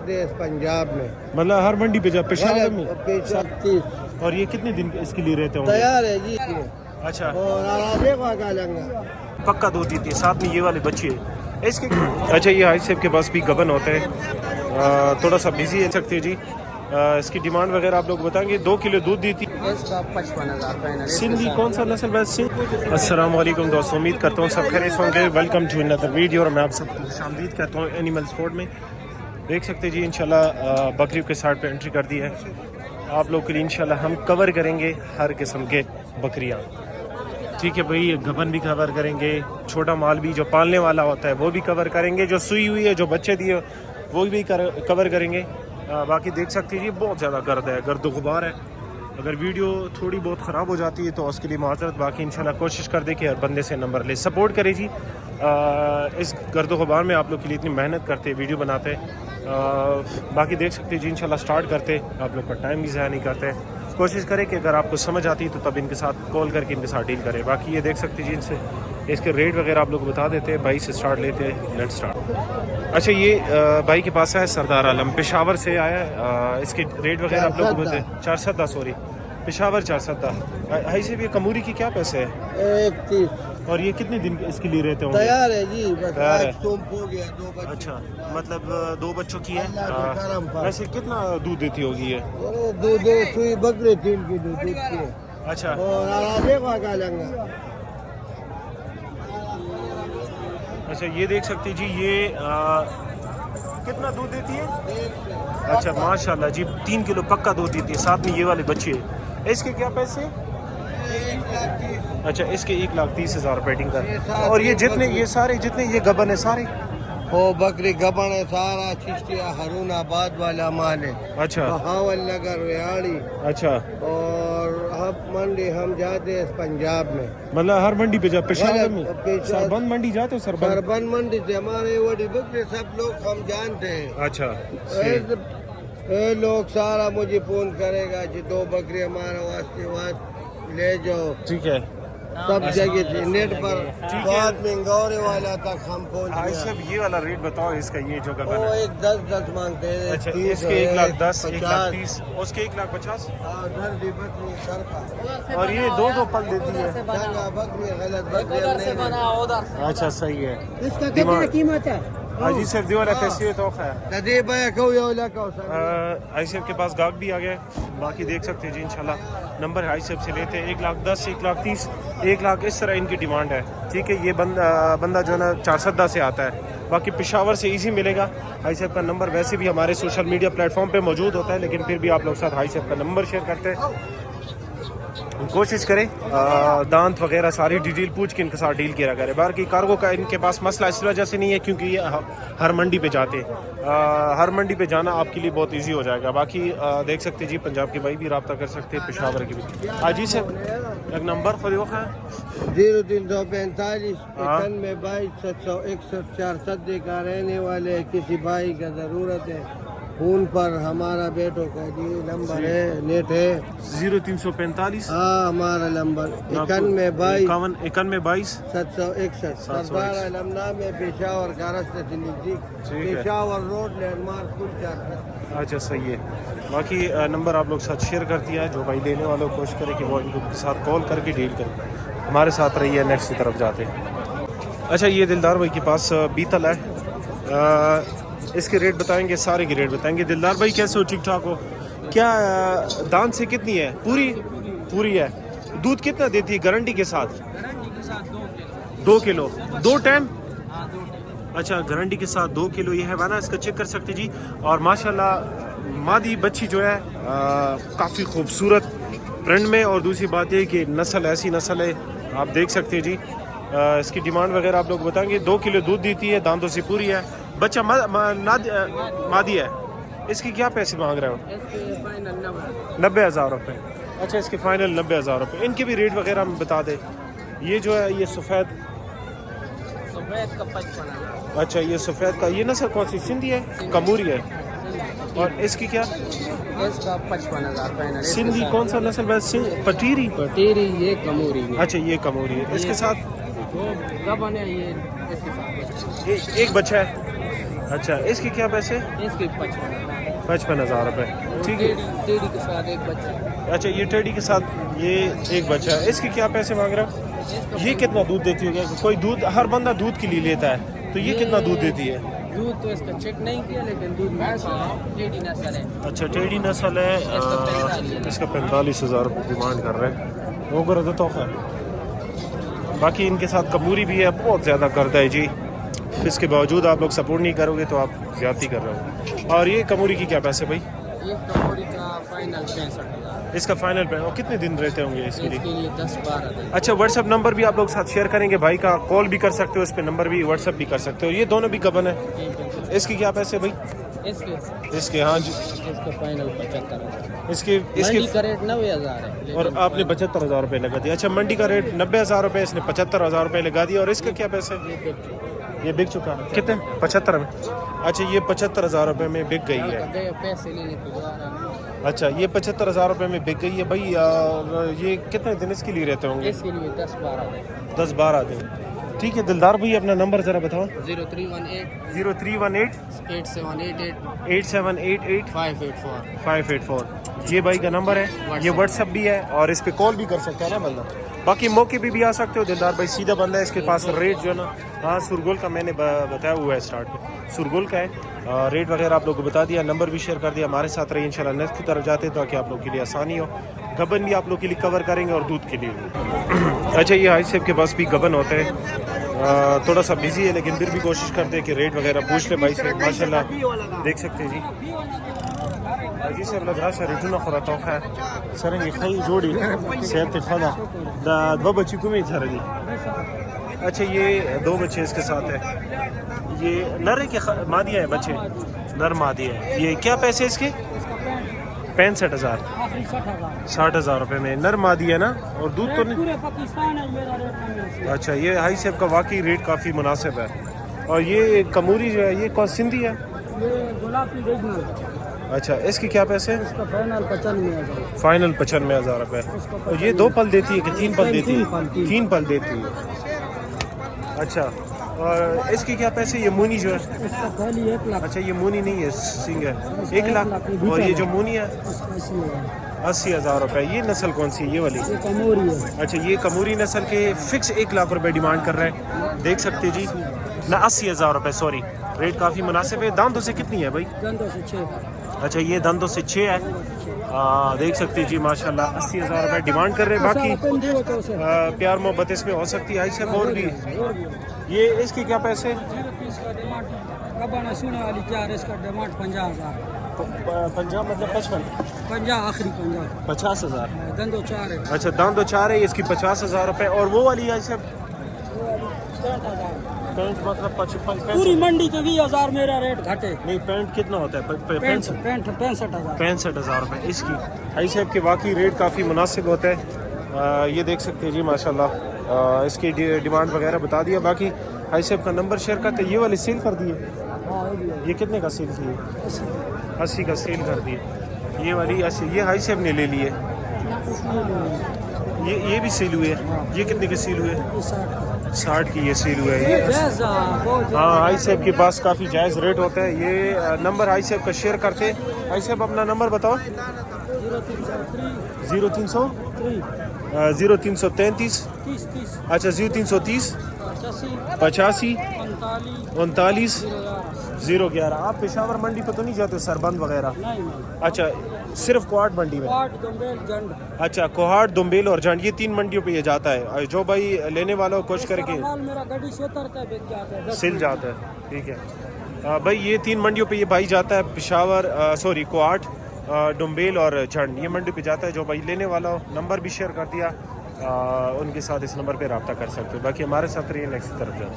पंजाब में मतलब हर मंडी पे जा पेशावर में। 30 और ये कितने दिन इसके लिए रहते होंगे? तैयार है जी। अच्छा, और आराधे को का लंगा पक्का दूध देती है, साथ में ये वाले बच्चे इसके। अच्छा, ये हाई सेब के पास भी गबन होता है, थोड़ा सा बिजी है सकते जी। इसकी डिमांड वगैरह आप लोग बताएंगे। 2 किलो दूध देती है। इसका 55,000 सिंधी कौन सा नस्ल वैसे? अस्सलाम वालेकुम दोस्तों, उम्मीद करता हूँ सब खैरियत होंगे। वेलकम टू अनदर वीडियो और मैं आप सबको खुशामदीद कहता हूँ एनिमल स्पोर्ट में। देख सकते जी इंशाल्लाह बकरी के साइड पे एंट्री कर दी है। आप लोग के लिए इंशाल्लाह हम कवर करेंगे हर किस्म के बकरियाँ। ठीक है भाई, गबन भी कवर करेंगे, छोटा माल भी जो पालने वाला होता है वो भी कवर करेंगे, जो सुई हुई है जो बच्चे दिए वो भी कवर करेंगे। बाकी देख सकते हैं जी बहुत ज़्यादा गर्द है, गर्द गुबार है। अगर वीडियो थोड़ी बहुत ख़राब हो जाती है तो उसके लिए माजरत। बाकी इंशाल्लाह कोशिश कर दे कि हर बंदे से नंबर ले, सपोर्ट करे जी। इस गर्द गुबार में आप लोग के लिए इतनी मेहनत करते विडियो बनाते। बाकी देख सकते हैं जी इंशाल्लाह स्टार्ट करते, आप लोग का टाइम भी ज़ाया नहीं करते। कोशिश करें कि अगर आपको समझ आती है तो तब इनके साथ कॉल करके इनके साथ डील करें। बाकी ये देख सकते हैं जी इनसे इसके रेट वगैरह आप लोग बता देते हैं। भाई से स्टार्ट लेते हैं, लेट स्टार्ट। अच्छा, ये भाई के पास है सरदार आलम, पेशावर से आया है। इसके रेट वगैरह आप लोग बताते हैं। 410, सॉरी पेशावर 410। हाई से भी कमूरी की क्या पैसे है? 31। और ये कितने दिन इसके लिए रहते होंगे? तैयार है जी, बस तैयार है। आज तुम हो गया 2 बच्चे। अच्छा, मतलब 2 बच्चों की है। अल्लाह के करम पर। वैसे कितना दूध देती होगी ये? दो सुई बकरे 3 किलो दूध की। अच्छा, और आराधे को का लंगा अच्छा ये देख सकते जी ये कितना दूध देती है? अच्छा माशाल्लाह जी, 3 किलो पक्का दूध देती है, साथ में ये वाले बच्चे। इसके क्या पैसे? अच्छा, इसके 1,30,000 रुपये का। और ये जितने ये सारे जितने ये गबन है सारे वो बकरी गबन है सारा, चिश्तिया हरून-आबाद वाला माल है। अच्छा, बहावल नगर रेहाड़ी। अच्छा, और हम मंडी हम जाते हैं पंजाब में। मतलब हर मंडी पे जा पेशावर में? पेशावर। सरबंद मंडी जाते हो? सरबन मंडी से हमारे वही बकरे सब लोग हम जानते हैं। अच्छा, ये लोग सारा मुझे फोन करेगा कि 2 बकरी हमारे वास्ते ले जाओ। ठीक है, सब जगह से नेट पर ठीक है। बहुत महंगौरे वाला तक हम पहुँच हाई गया। सब ये वाला रेट बताओ इसका, ये जो गबन वो है। 1,10,10 मांगते हैं। अच्छा, 30, इसके 1,10,000, 50। 1,30,000, उसके 1,50,000। घर भी बकरी घर का और ये 2 पल देती है। जगह बकरी गलत बकरी अच्छा सही है। इसका कितना कीमत है? हाजी साहब वाला कैसी तो है? तदीब है कहो या वाला कहो सर। आई साहब के पास गाहक भी आ गया। बाकी देख सकते हैं जी इंशाल्लाह नंबर हाई साहब से लेते हैं। 1,10,000, 1,30,000, 1,00,000 इस तरह इनकी डिमांड है। ठीक है, ये बंदा जो है ना 410 से आता है। बाकी पेशावर से इजी मिलेगा। हाई साहब का नंबर वैसे भी हमारे सोशल मीडिया प्लेटफॉर्म पे मौजूद होता है, लेकिन फिर भी आप लोग साथ हाई साहब का नंबर शेयर करते हैं। कोशिश करें दांत वगैरह सारी डिटेल पूछ के इनके साथ डील किया करें। बाकी कार्गो का इनके पास मसला इस वजह से नहीं है क्योंकि ये हर मंडी पे जाते हैं। हर मंडी पे जाना आपके लिए बहुत इजी हो जाएगा। बाकी देख सकते हैं जी पंजाब के भाई भी रब्ता कर सकते हैं, पेशावर के भी। हाजी साहब एक नंबर फरोख है 0345 91 761 4 का रहने वाले किसी भाई का ज़रूरत है फोन पर हमारा बेटो का जी नंबर है, नेट है 0345 हाँ हमारा नंबर 91 761 सरदार आलम नाम है, पेशावर का रास्ते से नजदीक, पेशावर रोड लैंडमार्क कुल 4। अच्छा सही है। बाकी नंबर आप लोग साथ शेयर कर दिया है। जो भाई देने वालों को कोशिश करें कि वो इनके साथ कॉल करके डील करें। हमारे साथ रहिए, नेक्स्ट की तरफ जाते हैं। अच्छा, ये दिलदार भाई के पास बीतल है, इसके रेट बताएंगे, सारे के रेट बताएंगे। दिलदार भाई कैसे हो? ठीक ठाक हो? क्या दान से कितनी है? पूरी है। दूध कितना देती है गारंटी के साथ? 2 किलो 2 टाइम। अच्छा, गारंटी के साथ 2 किलो ये है वाना, इसका चेक कर सकते जी। और माशाल्लाह मादी बच्ची जो है काफ़ी खूबसूरत प्रिंट में। और दूसरी बात ये कि नस्ल ऐसी नस्ल है, आप देख सकते हैं जी। इसकी डिमांड वगैरह आप लोग बताएंगे। 2 किलो दूध देती है, दांतों से पूरी है, बच्चा मादी है। इसकी क्या पैसे मांग रहे हो? 90,000 रुपये। अच्छा, इसके फाइनल 90,000 रुपये। इनके भी रेट वगैरह हम बता दें। ये जो है ये सफ़ेद का 55,000। अच्छा, ये सफ़ेद का ये नस्ल कौन सी? सिंधी है, कमूरी है। और इसकी क्या? इसका 55,000 सिंधी कौन सा नस्ल? पटीरी ये कमूरी है। अच्छा, ये कमूरी है। इसके साथ ये इसके साथ एक बच्चा है। अच्छा, इसके क्या पैसे? इसके 55 55,000 रुपये। ठीक है। टेडी के साथ एक बच्चा। अच्छा, ये टेडी के साथ ये एक बच्चा है, इसके क्या पैसे मांग रहा है? ये कितना दूध देती होगी? कोई दूध, हर बंदा दूध के लिए लेता है, तो ये कितना दूध देती है? दूध तो इसका चेक नहीं किया, लेकिन दूध टेडी नस्ल है। अच्छा, टेडी नस्ल है। इसका 45,000 रुपये डिमांड कर रहे हैं। वो कर देता है। बाकी इनके साथ कबूरी भी है, बहुत ज़्यादा करता है जी। इसके बावजूद आप लोग सपोर्ट नहीं करोगे तो आप ज़्यादती कर रहे हो। और ये कबूरी की क्या पैसे भाई? ये कबूरी का फाइनल 65,000। इसका फाइनल पे और कितने दिन रहते होंगे इसके लिए? 10-12 दिन। अच्छा, व्हाट्सअप नंबर भी आप लोग साथ शेयर करेंगे भाई का, कॉल भी कर सकते हो इस पे, नंबर भी व्हाट्सअप भी कर सकते हो। ये दोनों भी गबन है। इसकी क्या पैसे भाई? इसके हाँ जी, इसका फाइनल 75,000। इसके का रेट 90,000 है और आपने 75,000 रुपये लगा दिया। अच्छा, मंडी का रेट 90,000 रुपये, इसने 75,000 रुपये लगा दिया। और इसका क्या पैसे? ये बिक चुका है कितने? 75 में। अच्छा, ये 75,000 रुपये में बिक गई है। पैसे लेने के बाद। अच्छा, ये 75,000 रुपये में बिक गई है भाई। और ये कितने दिन इसके लिए रहते होंगे? इसके लिए 10-12 दिन। 10-12 दिन। ठीक है दिलदार भाई, अपना नंबर ज़रा बताओ। 0318 8788 8788 584। 584। ये भाई का नंबर है, ये व्हाट्सअप भी है और इस पे कॉल भी कर सकता है ना बंदा। बाकी मौके पे भी आ सकते हो। दिलदार भाई सीधा बंदा है, इसके पास रेट जो है ना, हाँ सुरगोल का मैंने बताया हुआ है स्टार्ट में, सुरगोल का है। रेट वगैरह आप लोगों को बता दिया, नंबर भी शेयर कर दिया। हमारे साथ रहिए इंशाल्लाह। नेक्स्ट की तरफ जाते ताकि आप लोग के लिए आसानी हो। गबन भी आप लोग के लिए कवर करेंगे और दूध के लिए भी। अच्छा, ये हाई सेब के पास भी गबन होते हैं। थोड़ा सा बिजी है लेकिन फिर भी कोशिश करते हैं कि रेट वगैरह पूछ ले भाई से। माशाल्लाह देख सकते हैं जी। जी सर लग रहा है रेटू ना खरा तो है सर ये खाई जोड़ी सेहत खदा दा दो बच्ची को भी सर जी। अच्छा, ये 2 बच्चे इसके साथ है। ये नर है कि मादिया है? बच्चे नर मादी है। ये क्या पैसे इसके? 65,000 60,000 रुपये में नर मादी है ना। और दूध तो नहीं? पूरे पाकिस्तान है मेरा रेट। अच्छा, ये हाई सेब का वाकई रेट काफ़ी मुनासिब है। और ये कमूरी जो है ये कौन सिंधी है? ये गुलाबी रीजनल। अच्छा, इसके क्या पैसे? इसका फाइनल 95,000। फाइनल 95,000 रुपये। और ये 2 पल देती है कि 3 पल देती है? 3 पल देती है। अच्छा, और इसके क्या पैसे? ये मूनी जो है इसका पहली 1 लाख। अच्छा, ये मूनी नहीं है, सिंग है। 1 लाख। और ये जो मूनी है 80,000 रुपये। ये नस्ल कौन सी है? ये वाली? ये कमोरी है। अच्छा, ये कमूरी नस्ल के फिक्स 1 लाख रुपए डिमांड कर रहे हैं। देख सकते जी ना, 80,000 रुपये, सॉरी। रेट काफ़ी मुनासिब है। दांतों से कितनी है भाई? दंदों से 6। अच्छा, ये दंदों से 6 है। देख सकते जी माशाल्लाह 80,000 रुपये डिमांड कर रहे हैं। बाकी प्यार मोहब्बत इसमें हो सकती है। ऐसे और भी ये इसके क्या पैसे? 030 का डिमांड कबाना सुने वाली 4, इसका डिमांड 50,000। 50 मतलब 55? 50 आखिरी 50। 50,000। दंदो 4 है। अच्छा, दांतों 4 है, इसकी 50,000 रुपये। और वो वाली ऐसे 65,000। पैंट मतलब 55? पूरी मंडी तो 20,000 मेरा रेट घटे। नहीं, पैंट कितना होता है? पैंट 65,000। 65,000 रुपये इसकी। हाई सेब के वाकई रेट काफ़ी मुनासिब होता है। ये देख सकते हैं जी माशाल्लाह। इसकी डिमांड वगैरह बता दिया। बाकी हाई सेब का नंबर शेयर करते। ये वाली सेल कर दिए? ये कितने का सेल किए? 80 का सेल कर दिए। ये वाली 80। ये हाई सेब ने ले लिए। ये भी सेल हुए। ये कितने के सेल हुए? 60 की ये सेल हुए। ये हाँ, हाई सेब के पास काफ़ी जायज़ रेट होता है। ये नंबर हाई सेब का शेयर करते। हाई सेब अपना नंबर बताओ। 0333। अच्छा, 0330 85 39 011। आप पेशावर मंडी पे तो नहीं जाते सरबंद वगैरह? अच्छा, सिर्फ कोहाट मंडी में? अच्छा, कोहाट, दुम्बेल और जंड, ये 3 मंडियों पे ये जाता है। जो भाई लेने वाला को कोशिश करके सिल जाता है। ठीक है भाई, ये 3 मंडियों पे ये भाई जाता है। पेशावर सॉरी कोहाट, दुम्बेल और जंड, ये मंडी पे जाता है। जो भाई लेने वाला हो, नंबर भी शेयर कर दिया। उनके साथ इस नंबर पे रब्ता कर सकते हो। बाकी हमारे साथ रहिए, नेक्स्ट तरफ जाए।